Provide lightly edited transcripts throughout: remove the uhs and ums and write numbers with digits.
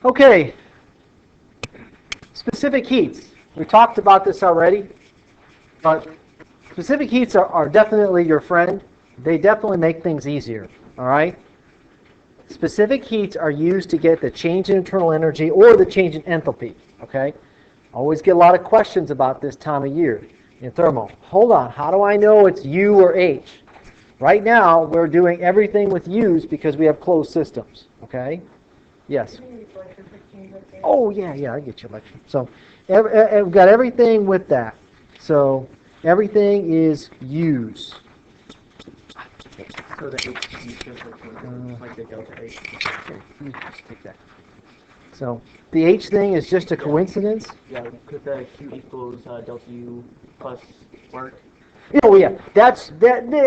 Okay, specific heats. We talked about this already, but specific heats are definitely your friend. They definitely make things easier, all right? Specific heats are used to get the change in internal energy or the change in enthalpy, okay? Always get a lot of questions about this time of year in thermal. Hold on, how do I know it's U or H? Right now, we're doing everything with U's because we have closed systems, okay? Yes? Oh, yeah, I get your lecture. So, we've got everything with that. So, everything is U's. So the H is just like the delta H. Okay, just take that. So, the H thing is just a coincidence. Yeah, because the Q equals delta U plus work. Oh yeah, that.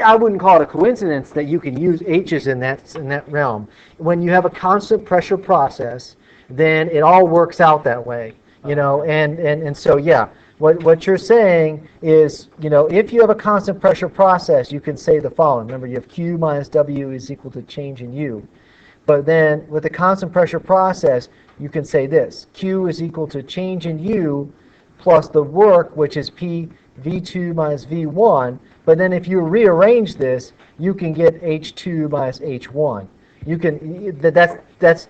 I wouldn't call it a coincidence that you can use H's in that realm. When you have a constant pressure process, then it all works out that way, you know. And so yeah, what you're saying is, you know, if you have a constant pressure process, you can say the following. Remember, you have Q minus W is equal to change in U. But then with a constant pressure process, you can say this: Q is equal to change in U plus the work, which is P V2 minus V1, but then if you rearrange this, you can get H2 minus H1. You can, that's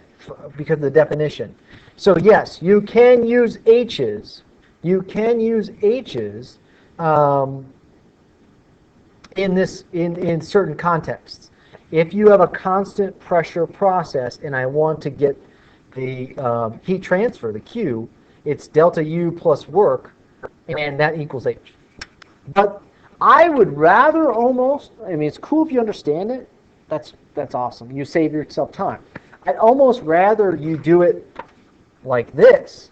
because of the definition. So yes, you can use H's. You can use H's in certain contexts. If you have a constant pressure process and I want to get the heat transfer, the Q, it's delta U plus work, and that equals H. But I would rather almost, I mean, it's cool if you understand it. That's awesome. You save yourself time. I'd almost rather you do it like this,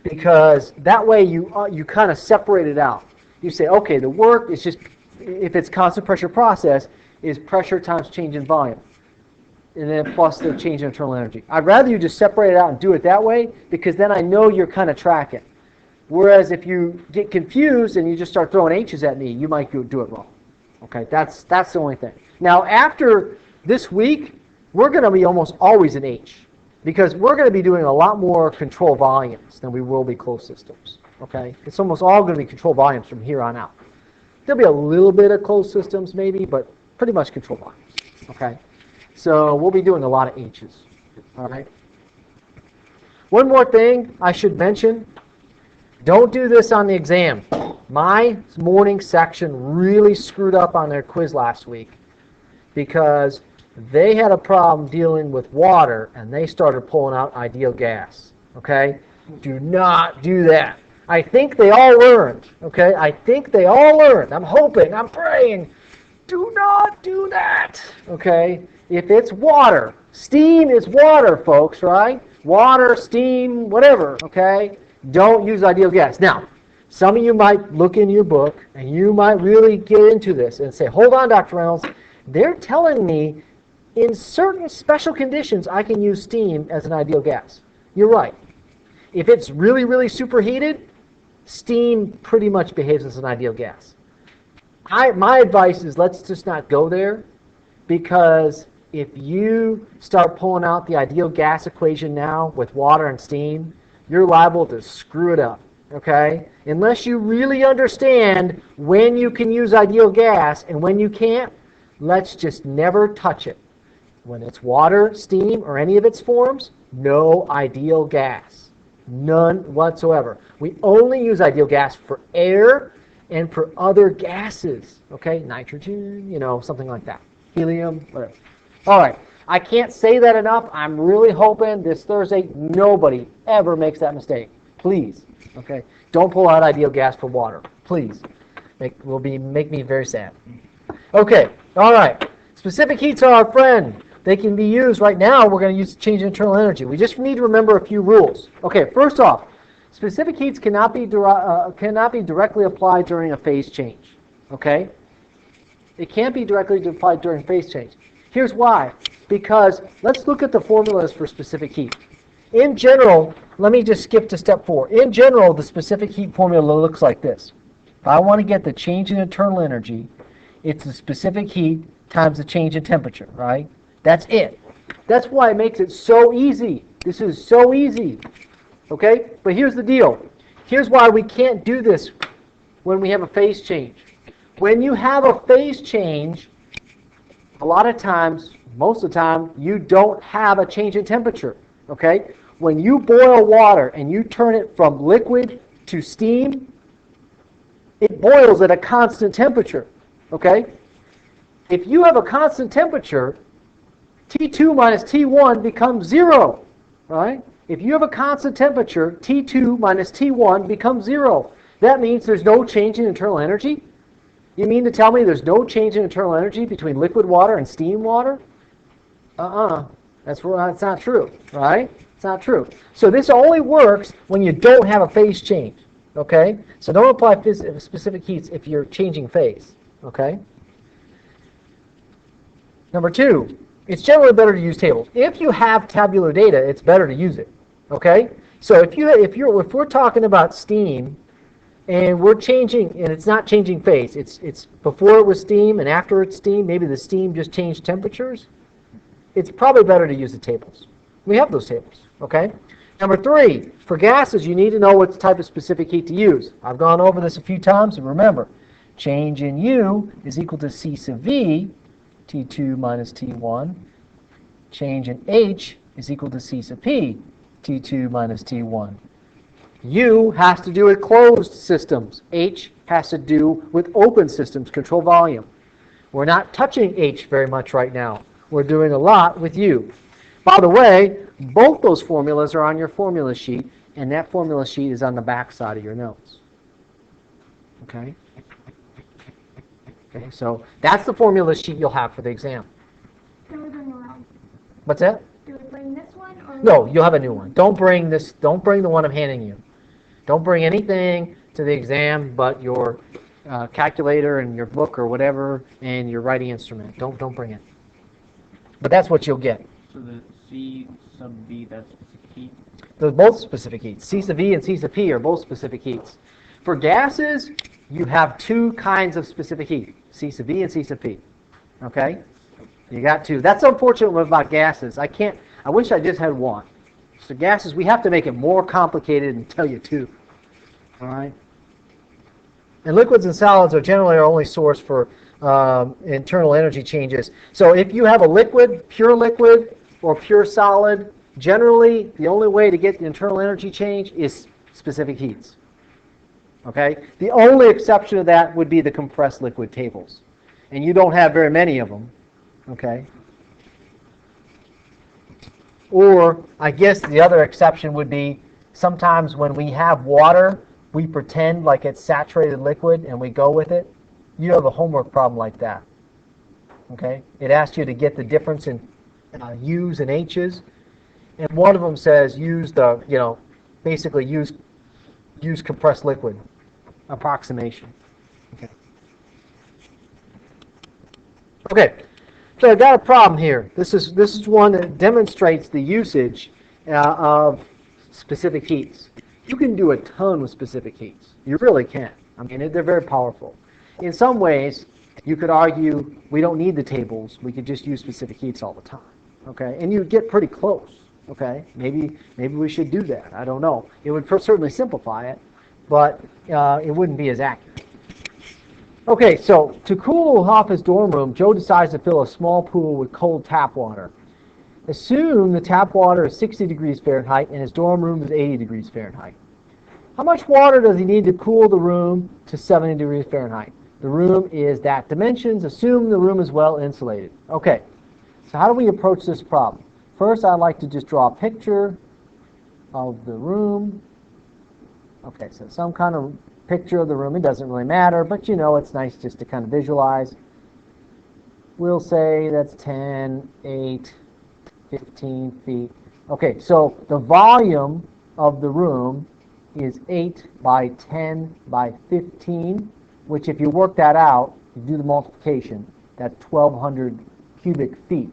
because that way you kind of separate it out. You say, okay, the work is just, if it's constant pressure process, is pressure times change in volume, and then plus the change in internal energy. I'd rather you just separate it out and do it that way, because then I know you're kind of tracking. Whereas if you get confused and you just start throwing H's at me, you might do it wrong. Okay, that's the only thing. Now after this week, we're going to be almost always in H, because we're going to be doing a lot more control volumes than we will be closed systems. Okay, it's almost all going to be control volumes from here on out. There'll be a little bit of closed systems maybe, but pretty much control volumes. Okay, so we'll be doing a lot of H's. All right. One more thing I should mention. Don't do this on the exam. My morning section really screwed up on their quiz last week because they had a problem dealing with water and they started pulling out ideal gas. Okay? Do not do that. I think they all learned. Okay? I think they all learned. I'm hoping, I'm praying. Do not do that. Okay? If it's water, steam is water, folks, right? Water, steam, whatever. Okay? Don't use ideal gas. Now, some of you might look in your book and you might really get into this and say, hold on, Dr. Reynolds, they're telling me in certain special conditions I can use steam as an ideal gas. You're right. If it's really, really superheated, steam pretty much behaves as an ideal gas. My advice is let's just not go there, because if you start pulling out the ideal gas equation now with water and steam, you're liable to screw it up, okay? Unless you really understand when you can use ideal gas and when you can't, let's just never touch it. When it's water, steam, or any of its forms, no ideal gas. None whatsoever. We only use ideal gas for air and for other gases, okay? Nitrogen, you know, something like that. Helium, whatever. All right. I can't say that enough. I'm really hoping this Thursday nobody ever makes that mistake. Please, okay? Don't pull out ideal gas for water. Please. Make me very sad. Okay, all right. Specific heats are our friend. They can be used right now. We're going to use change in internal energy. We just need to remember a few rules. Okay, first off, specific heats cannot be directly applied during a phase change. Okay? It can't be directly applied during phase change. Here's why. Because let's look at the formulas for specific heat. In general, let me just skip to step 4. In general, the specific heat formula looks like this. If I want to get the change in internal energy, it's the specific heat times the change in temperature, right? That's it. That's why it makes it so easy. This is so easy. Okay? But here's the deal. Here's why we can't do this when we have a phase change. When you have a phase change, a lot of times, most of the time, you don't have a change in temperature. Okay? When you boil water and you turn it from liquid to steam, it boils at a constant temperature. Okay? If you have a constant temperature, T2 minus T1 becomes 0. Right? If you have a constant temperature, T2 minus T1 becomes 0. That means there's no change in internal energy? You mean to tell me there's no change in internal energy between liquid water and steam water? That's not true, right? It's not true. So this only works when you don't have a phase change, okay? So don't apply specific heats if you're changing phase, okay? Number 2, it's generally better to use tables. If you have tabular data, it's better to use it, okay? So if we're talking about steam, and we're changing, and it's not changing phase. It's before it was steam and after it's steam. Maybe the steam just changed temperatures. It's probably better to use the tables. We have those tables, okay? Number 3, for gases, you need to know what type of specific heat to use. I've gone over this a few times, and remember, change in U is equal to C sub V, T2 minus T1. Change in H is equal to C sub P, T2 minus T1. U has to do with closed systems. H has to do with open systems, control volume. We're not touching H very much right now. We're doing a lot with U. By the way, both those formulas are on your formula sheet, and that formula sheet is on the back side of your notes. Okay? Okay, so that's the formula sheet you'll have for the exam. Can we bring around? What's that? Do we bring this one? Or No, you'll have a new one. Don't bring the one I'm handing you. Don't bring anything to the exam but your calculator and your book or whatever and your writing instrument. Don't bring it. But that's what you'll get. So the C sub B, that's specific heat? They're both specific heats. C sub V and C sub P are both specific heats. For gases, you have 2 kinds of specific heat, C sub V and C sub P. Okay? You got 2. That's unfortunate about gases. I wish I just had 1. So gases, we have to make it more complicated and tell you 2. All right? And liquids and solids are generally our only source for internal energy changes. So if you have a liquid, or pure solid, generally the only way to get the internal energy change is specific heats. Okay? The only exception to that would be the compressed liquid tables. And you don't have very many of them. Okay? Or I guess the other exception would be sometimes when we have water, we pretend like it's saturated liquid and we go with it. You have a homework problem like that. Okay? It asks you to get the difference in U's and H's. And one of them says basically use compressed liquid approximation. Okay. So I've got a problem here. This is one that demonstrates the usage of specific heats. You can do a ton with specific heats. You really can. I mean, they're very powerful. In some ways, you could argue we don't need the tables. We could just use specific heats all the time. Okay, and you'd get pretty close. Okay, maybe we should do that. I don't know. It would certainly simplify it, but it wouldn't be as accurate. Okay, so to cool off his dorm room, Joe decides to fill a small pool with cold tap water. Assume the tap water is 60 degrees Fahrenheit and his dorm room is 80 degrees Fahrenheit. How much water does he need to cool the room to 70 degrees Fahrenheit? The room is that dimensions. Assume the room is well insulated. Okay, so how do we approach this problem? First, I'd like to just draw a picture of the room. Okay, so some kind of picture of the room. It doesn't really matter, but it's nice just to kind of visualize. We'll say that's 10, 8, 15 feet. Okay, so the volume of the room is 8 by 10 by 15, which if you work that out, you do the multiplication, that's 1,200 cubic feet.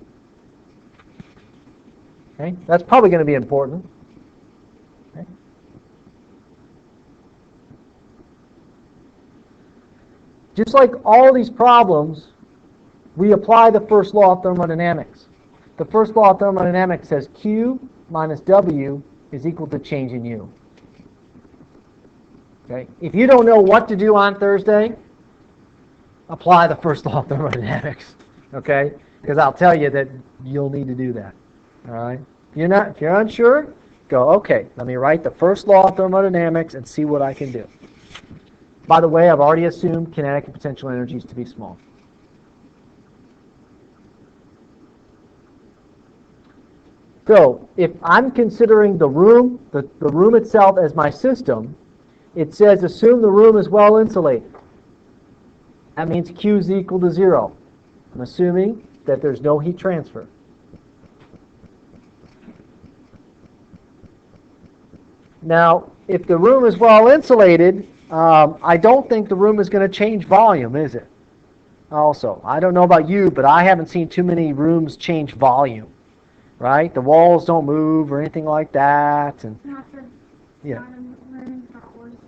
Okay, that's probably going to be important. Okay. Just like all these problems, we apply the first law of thermodynamics. the first law of thermodynamics says Q minus W is equal to change in U. Okay? If you don't know what to do on Thursday, apply the first law of thermodynamics. Okay? Because I'll tell you that you'll need to do that. All right? If you're unsure, go, okay, let me write the first law of thermodynamics and see what I can do. By the way, I've already assumed kinetic and potential energies to be small. So if I'm considering the room, the room itself as my system, it says assume the room is well insulated. That means Q is equal to 0. I'm assuming that there's no heat transfer. Now, if the room is well insulated, I don't think the room is going to change volume, is it? Also, I don't know about you, but I haven't seen too many rooms change volume. Right? The walls don't move or anything like that. And yeah.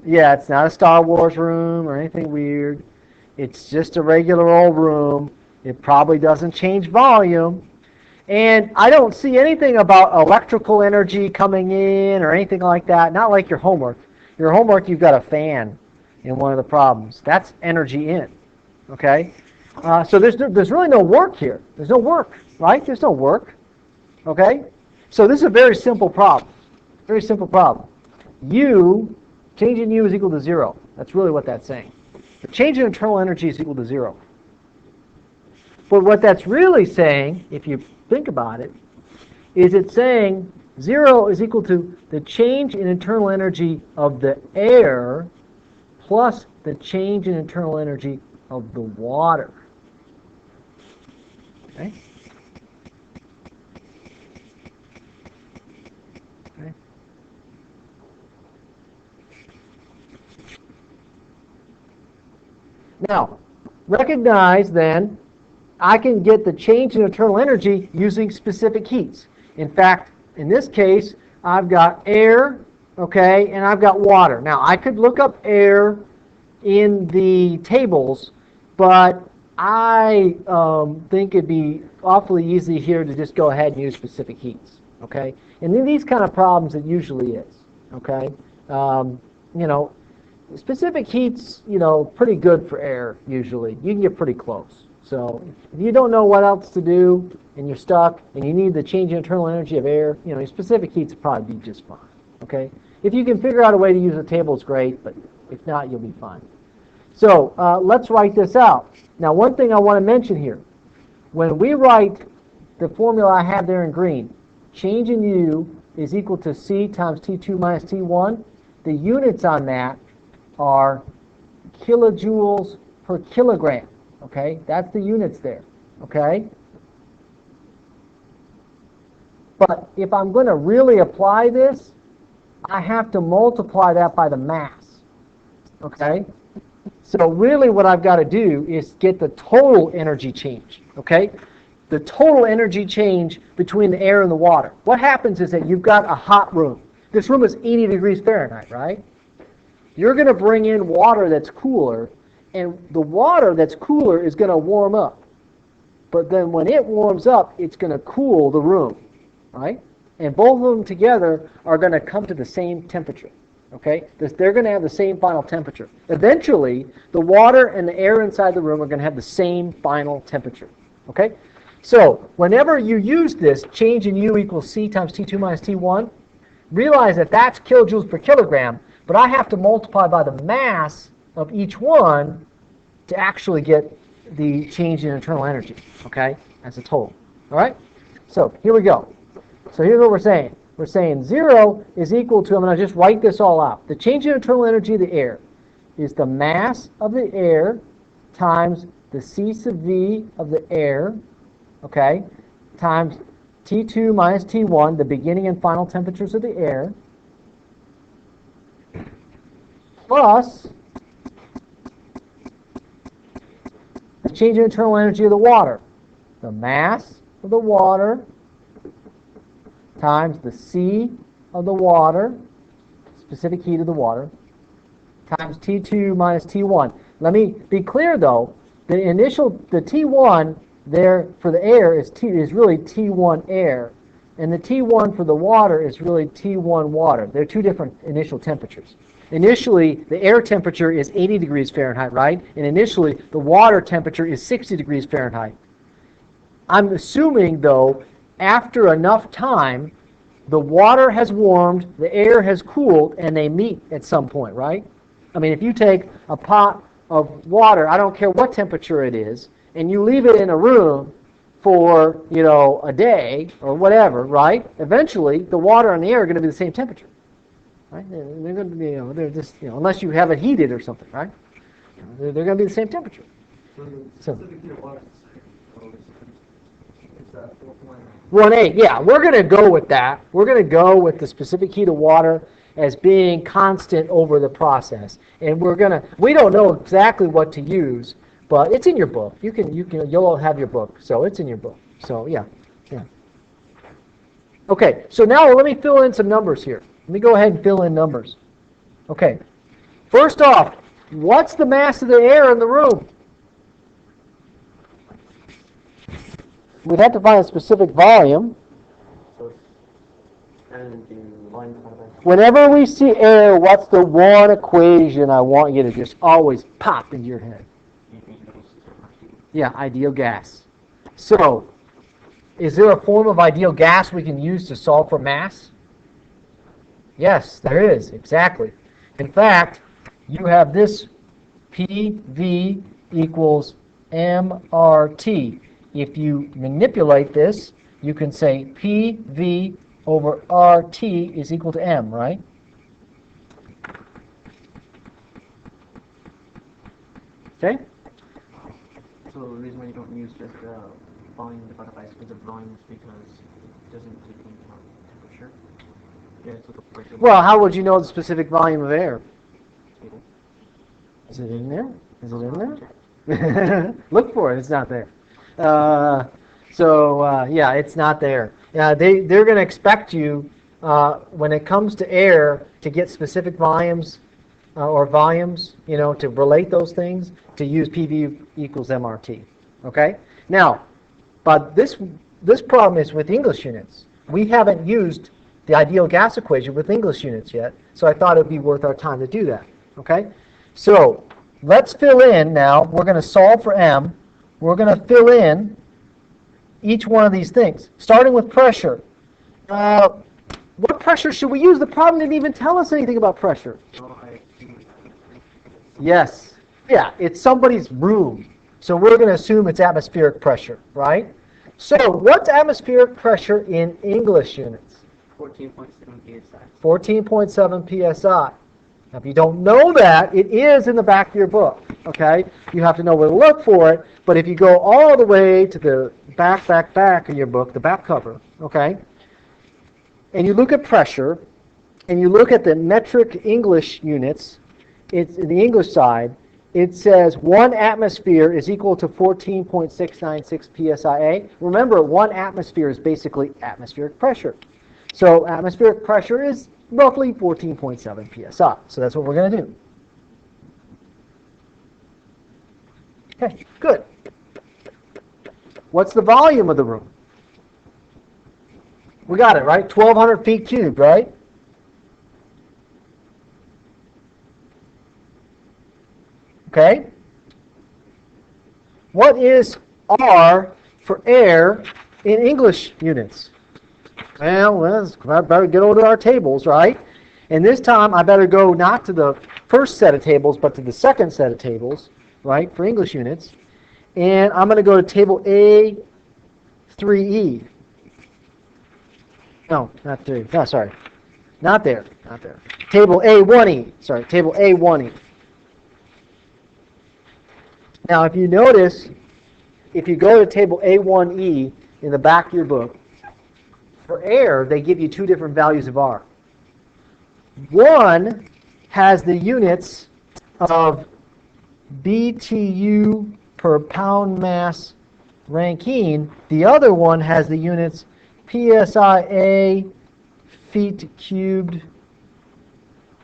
Yeah, it's not a Star Wars room or anything weird. It's just a regular old room. It probably doesn't change volume. And I don't see anything about electrical energy coming in or anything like that. Not like your homework. Your homework, you've got a fan in one of the problems. That's energy in. Okay? So there's really no work here. There's no work, right? There's no work. Okay? So this is a very simple problem. Very simple problem. Change in U is equal to 0. That's really what that's saying. The change in internal energy is equal to 0. But what that's really saying, if you think about it, is it's saying 0 is equal to the change in internal energy of the air plus the change in internal energy of the water. Okay? Now, recognize then, I can get the change in internal energy using specific heats. In fact, in this case, I've got air, okay, and I've got water. Now, I could look up air in the tables, but I think it'd be awfully easy here to just go ahead and use specific heats, okay? And in these kind of problems, it usually is, okay? Specific heat's, pretty good for air, usually. You can get pretty close. So if you don't know what else to do, and you're stuck, and you need the change in internal energy of air, specific heat's probably be just fine, okay? If you can figure out a way to use a table, it's great, but if not, you'll be fine. So let's write this out. Now, one thing I want to mention here. When we write the formula I have there in green, change in U is equal to C times T2 minus T1, the units on that are kilojoules per kilogram, okay? That's the units there, okay? But if I'm going to really apply this, I have to multiply that by the mass, okay? So really what I've got to do is get the total energy change, okay? The total energy change between the air and the water. What happens is that you've got a hot room. This room is 80 degrees Fahrenheit, right? You're going to bring in water that's cooler, and the water that's cooler is going to warm up. But then when it warms up, it's going to cool the room, right? And both of them together are going to come to the same temperature, okay? They're going to have the same final temperature. Eventually, the water and the air inside the room are going to have the same final temperature, okay? So whenever you use this, change in U equals C times T2 minus T1, realize that that's kilojoules per kilogram, but I have to multiply by the mass of each one to actually get the change in internal energy, okay, as a total. All right? So here we go. So here's what we're saying. We're saying 0 is equal to, I'm going to just write this all out. The change in internal energy of the air is the mass of the air times the C sub V of the air, okay, times T2 minus T1, the beginning and final temperatures of the air, plus the change in internal energy of the water. The mass of the water times the C of the water, specific heat of the water, times T2 minus T1. Let me be clear, though. The T1, there for the air is really T1 air, and the T1 for the water is really T1 water. They're two different initial temperatures. Initially, the air temperature is 80 degrees Fahrenheit, right? And initially, the water temperature is 60 degrees Fahrenheit. I'm assuming, though, after enough time, the water has warmed, the air has cooled, and they meet at some point, right? I mean, if you take a pot of water, I don't care what temperature it is, and you leave it in a room for, a day or whatever, right? Eventually, the water and the air are going to be the same temperature, right? They're going to be, they're just, unless you have it heated or something, right? They're going to be the same temperature. So, 1.8, yeah, we're going to go with that. We're going to go with the specific heat of water as being constant over the process, and we don't know exactly what to use, but it's in your book. You'll have your book, so it's in your book. So yeah. Okay, so now let me fill in some numbers here. Let me go ahead and fill in numbers. Okay, first off, what's the mass of the air in the room? We'd have to find a specific volume. Whenever we see air, what's the one equation I want you to just always pop into your head? Yeah, ideal gas. So, is there a form of ideal gas we can use to solve for mass? Yes, there is, exactly. In fact, you have this PV equals mRT. If you manipulate this, you can say PV over RT is equal to M, right? Okay? So the reason why you don't use just volume divided by square of volume is because it doesn't take into account temperature. Yeah, it's like a Well, how would you know the specific volume of air? Is it in there? Is it in there? Look for it. It's not there. Yeah, it's not there. They're going to expect you, when it comes to air, to get specific volumes or volumes, to relate those things, to use PV equals MRT. Okay? Now, but this problem is with English units. We haven't used the ideal gas equation with English units yet, so I thought it would be worth our time to do that. Okay? So, let's fill in now. We're going to solve for M. We're going to fill in each one of these things, starting with pressure. What pressure should we use? The problem didn't even tell us anything about pressure. Yes. Yeah, it's somebody's room. So we're going to assume it's atmospheric pressure, right? So what's atmospheric pressure in English units? 14.7 psi. 14.7 psi. Now, if you don't know that, it is in the back of your book, okay? You have to know where to look for it, but if you go all the way to the back of your book, the back cover, okay, and you look at pressure, and you look at the metric English units, it's in the English side, it says 1 atmosphere is equal to 14.696 psia. Remember, 1 atmosphere is basically atmospheric pressure. So atmospheric pressure is roughly 14.7 psi. So that's what we're going to do. Okay, good. What's the volume of the room? We got it, right? 1,200 feet cubed, right? Okay. What is R for air in English units? Well, I better get over to our tables, right? And this time I better go not to the first set of tables, but to the second set of tables, right, for English units. And I'm going to go to table A3E. No, not 3. No, sorry. Not there. Not there. Table A1E. Sorry, table A1E. Now, if you notice, if you go to table A1E in the back of your book, for air, they give you 2 different values of R. One has the units of BTU per pound mass Rankine. The other one has the units PSIA feet cubed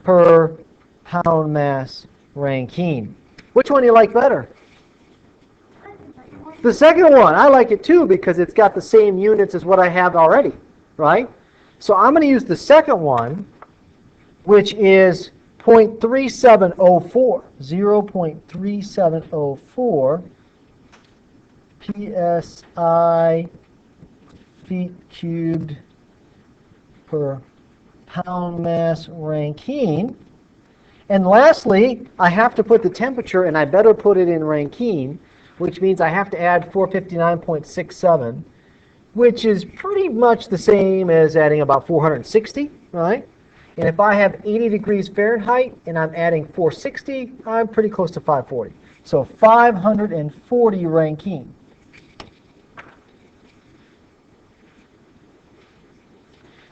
per pound mass Rankine. Which one do you like better? The second one, I like it too because it's got the same units as what I have already, right? So I'm going to use the second one, which is 0.3704, 0.3704 psi feet cubed per pound mass Rankine. And lastly, I have to put the temperature, and I better put it in Rankine, which means I have to add 459.67, which is pretty much the same as adding about 460, right? And if I have 80 degrees Fahrenheit and I'm adding 460, I'm pretty close to 540. So 540 Rankine.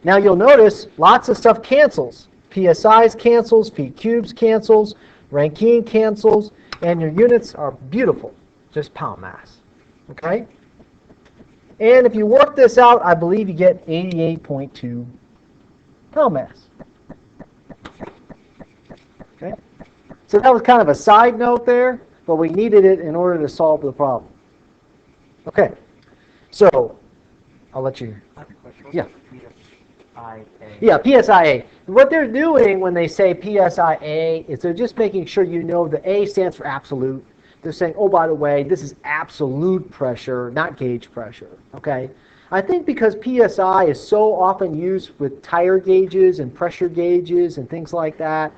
Now you'll notice lots of stuff cancels. PSIs cancels, feet cubes cancels, Rankine cancels, and your units are beautiful, just pound mass. Okay? And if you work this out, I believe you get 88.2 pound mass. Okay? So that was kind of a side note there, but we needed it in order to solve the problem. Okay. So I'll let you. I have a question. Yeah. PSIA. Yeah, PSIA. What they're doing when they say PSIA is they're just making sure you know the A stands for absolute. They're saying, oh, by the way, this is absolute pressure, not gauge pressure. Okay? I think because PSI is so often used with tire gauges and pressure gauges and things like that,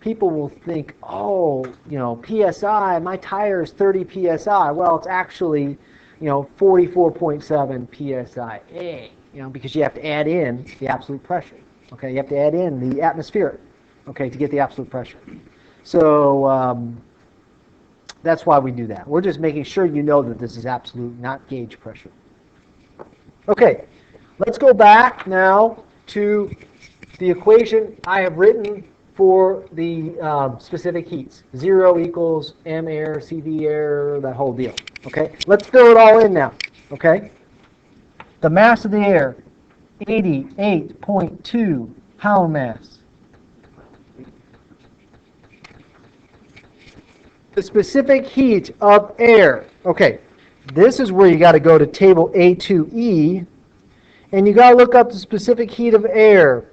people will think, oh, you know, PSI, my tire is 30 PSI. Well, it's actually, 44.7 PSIA. Because you have to add in the absolute pressure. Okay, you have to add in the atmospheric, okay, to get the absolute pressure. So that's why we do that. We're just making sure you know that this is absolute, not gauge pressure. Okay, let's go back now to the equation I have written for the specific heats. 0 equals m air, CV air, that whole deal. Okay, let's fill it all in now. Okay. The mass of the air, 88.2 pound mass. The specific heat of air. Okay, this is where you got to go to table A2E, and you got to look up the specific heat of air,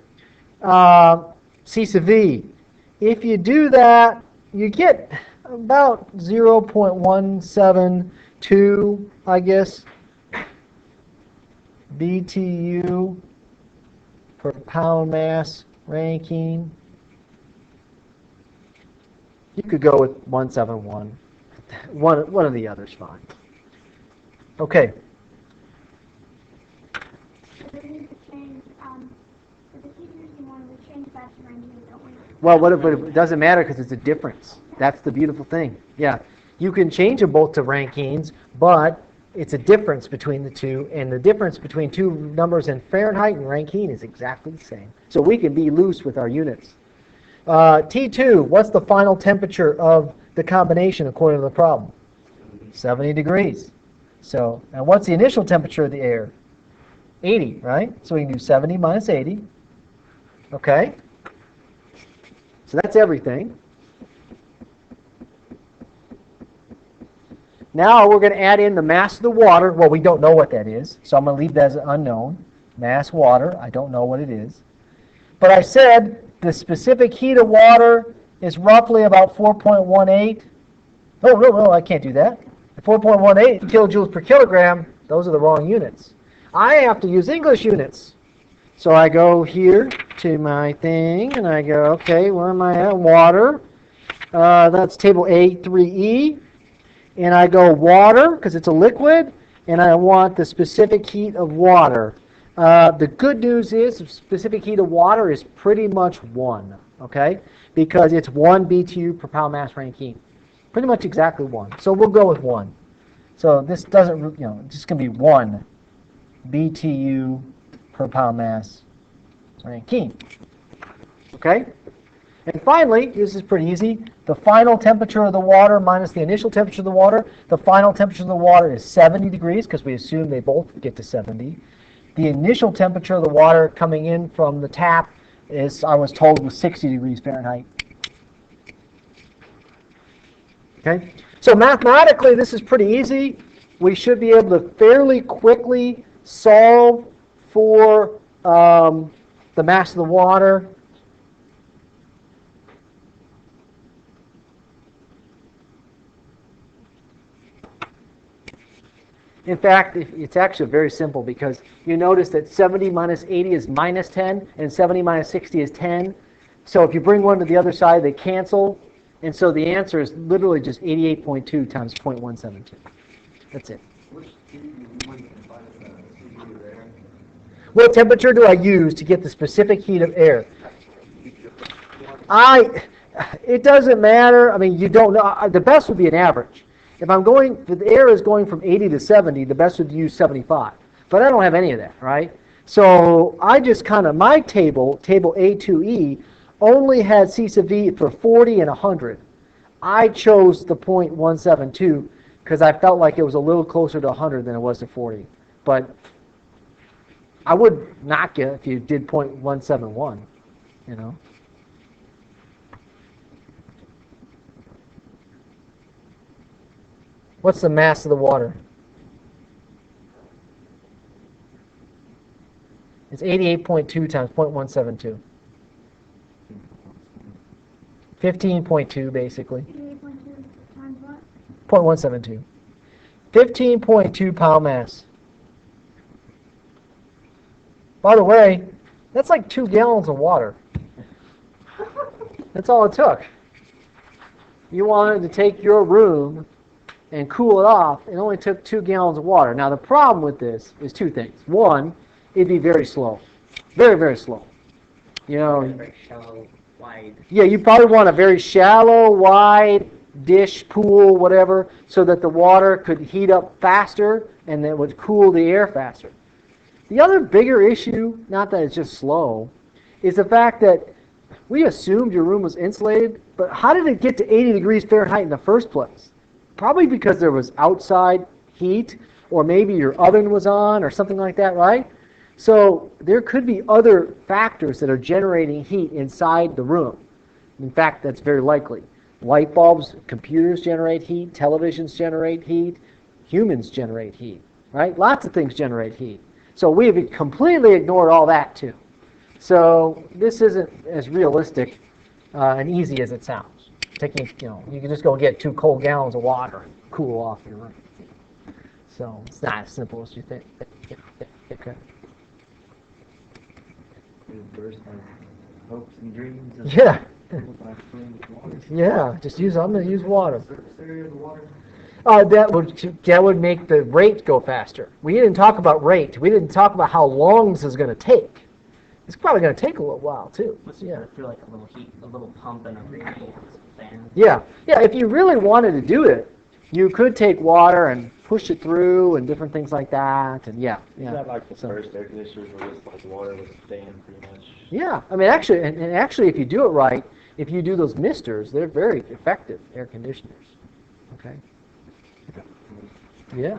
C sub V. If you do that, you get about 0.172, I guess, BTU per pound mass Rankine. You could go with 171. One of the others fine. Okay. So we need to change, for the heaters, you want to change that to Rankine, don't we? Well, but it doesn't matter because it's a difference. That's the beautiful thing. Yeah. You can change them both to Rankines, but it's a difference between the two, and the difference between two numbers in Fahrenheit and Rankine is exactly the same. So we can be loose with our units. T2, what's the final temperature of the combination according to the problem? 70 degrees. So, and what's the initial temperature of the air? 80, right? So we can do 70 minus 80. Okay. So that's everything. Now we're going to add in the mass of the water. Well, we don't know what that is, so I'm going to leave that as unknown. Mass water, I don't know what it is. But I said the specific heat of water is roughly about 4.18. No, I can't do that. 4.18 kilojoules per kilogram, those are the wrong units. I have to use English units. So I go here to my thing, and I go, okay, where am I at? Water. That's table A3E. And I go water, because it's a liquid, and I want the specific heat of water. The good news is the specific heat of water is pretty much 1, okay? Because it's 1 BTU per pound mass Rankine. Pretty much exactly 1. So we'll go with 1. So this doesn't, it's just going to be 1 BTU per pound mass Rankine. Okay? And finally, this is pretty easy, the final temperature of the water minus the initial temperature of the water. The final temperature of the water is 70 degrees, because we assume they both get to 70. The initial temperature of the water coming in from the tap is, I was told, was 60 degrees Fahrenheit. Okay? So mathematically, this is pretty easy. we should be able to fairly quickly solve for the mass of the water. In fact, it's actually very simple because you notice that 70 minus 80 is minus 10 and 70 minus 60 is 10. So if you bring one to the other side, they cancel. And so the answer is literally just 88.2 times 0.172. That's it. What temperature do I use to get the specific heat of air? It doesn't matter. I mean, you don't know. The best would be an average. If the air is going from 80 to 70, the best would use 75. But I don't have any of that, right? So I just my table A2E, only had C sub V for 40 and 100. I chose the 0.172 because I felt like it was a little closer to 100 than it was to 40. But I would knock you if you did 0.171, you know. What's the mass of the water? It's 88.2 times 0.172. 15.2 basically. 88.2 times what? 0.172. 15.2 pound mass. By the way, that's like 2 gallons of water. That's all it took. You wanted to take your room and cool it off, it only took 2 gallons of water. Now the problem with this is two things. One, it'd be very slow. Very, very slow. You know, Very shallow, wide. yeah, you probably want a very shallow, wide dish, pool, whatever, so that the water could heat up faster and that would cool the air faster. The other bigger issue, not that it's just slow, is the fact that we assumed your room was insulated, but how did it get to 80 degrees Fahrenheit in the first place? Probably because there was outside heat, or maybe your oven was on, or something like that, right? So there could be other factors that are generating heat inside the room. In fact, that's very likely. Light bulbs, computers generate heat, televisions generate heat, humans generate heat, right? Lots of things generate heat. So we have completely ignored all that too. So this isn't as realistic and easy as it sounds. You can just go get 2 cold gallons of water, cool off your room. So it's not as simple as you think. Okay. Hopes and dreams. Yeah. Yeah. I'm going to use water. That would make the rate go faster. We didn't talk about rate. We didn't talk about how long this is going to take. It's probably going to take a little while too. Yeah. I feel like a little heat, a little pump, and a fan. Yeah. If you really wanted to do it, you could take water and push it through and different things like that. And yeah. Is that like the first air conditioners where just like water was staying pretty much? Yeah. I mean, actually, if you do it right, if you do those misters, they're very effective air conditioners. Okay. Yeah.